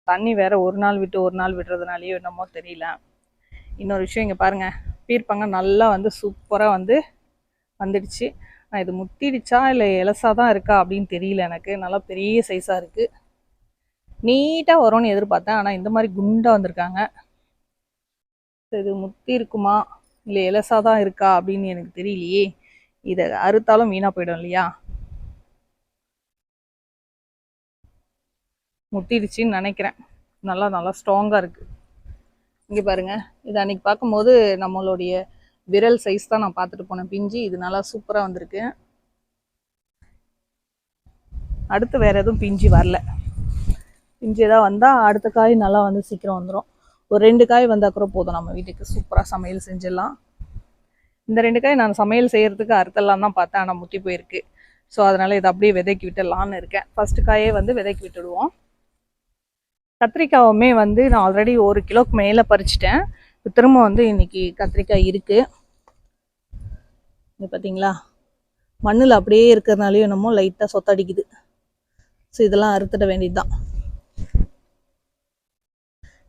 தண்ணி வேற ஒரு நாள் விட்டு ஒரு நாள் விடுறதுனாலயோ என்னமோ தெரியல. இன்னொரு விஷயம் இங்கே பாருங்கள், பீர்ப்பங்காய் நல்லா வந்து சூப்பராக வந்து வந்துடுச்சு. இது முத்திடுச்சா இல்லை இலசா தான் இருக்கா அப்படின்னு தெரியல எனக்கு. நல்லா பெரிய சைஸாக இருக்குது. நீட்டாக வரும்னு எதிர்பார்த்தேன், ஆனால் இந்த மாதிரி குண்டாக வந்திருக்காங்க. இது முத்தி இருக்குமா இல்லை இலசா தான் இருக்கா அப்படின்னு எனக்கு தெரியலையே. இதை அறுத்தாலும் வீணாக போயிடும் இல்லையா. முத்திடுச்சின்னு நினைக்கிறேன். நல்லா நல்லா ஸ்ட்ராங்காக இருக்குது. இங்கே பாருங்கள், இது அன்றைக்கி பார்க்கும்போது நம்மளுடைய விரல் சைஸ் தான் நான் பார்த்துட்டு போனேன் பிஞ்சு. இது நல்லா சூப்பராக வந்திருக்கு. அடுத்து வேறு எதுவும் பிஞ்சு வரல. பிஞ்சு ஏதாவது வந்தால் அடுத்த காய் நல்லா வந்து சீக்கிரம் வந்துடும். ஒரு 2 காய் வந்தால் கூட போதும், நம்ம வீட்டுக்கு சூப்பராக சமையல் செஞ்சிடலாம். இந்த 2 காய் நான் சமையல் செய்கிறதுக்கு அறுத்தலாம் தான் பார்த்தேன், ஆனால் முத்தி போயிருக்கு. ஸோ அதனால் இதை அப்படியே விதைக்கி விட்டுடலான்னு இருக்கேன். ஃபஸ்ட்டு காயே வந்து விதைக்கி விட்டுடுவோம். கத்திரிக்காவுமே வந்து நான் ஆல்ரெடி 1 கிலோக்கு மேலே பறிச்சிட்டேன். இப்போ திரும்ப வந்து இன்றைக்கி கத்திரிக்காய் இருக்குது. இது பார்த்தீங்களா, மண்ணில் அப்படியே இருக்கிறதுனாலையும் என்னமோ லைட்டாக சொத்தடிக்குது. ஸோ இதெல்லாம் அறுத்துட வேண்டியது தான்.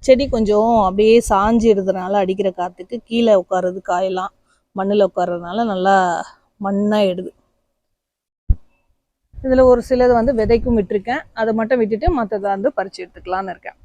செடி கொஞ்சம் அப்படியே சாஞ்சிடுறதுனால அடிக்கிற காற்றுக்கு கீழே உட்காருறது, காயெல்லாம் மண்ணில் உட்கார்றதுனால நல்லா மண்ணாக எடுது. இதில் ஒரு சிலது வந்து விதைக்கும் விட்டுருக்கேன். அதை மட்டும் விட்டுட்டு மற்றதை வந்து பறித்து எடுத்துக்கலான்னு இருக்கேன்.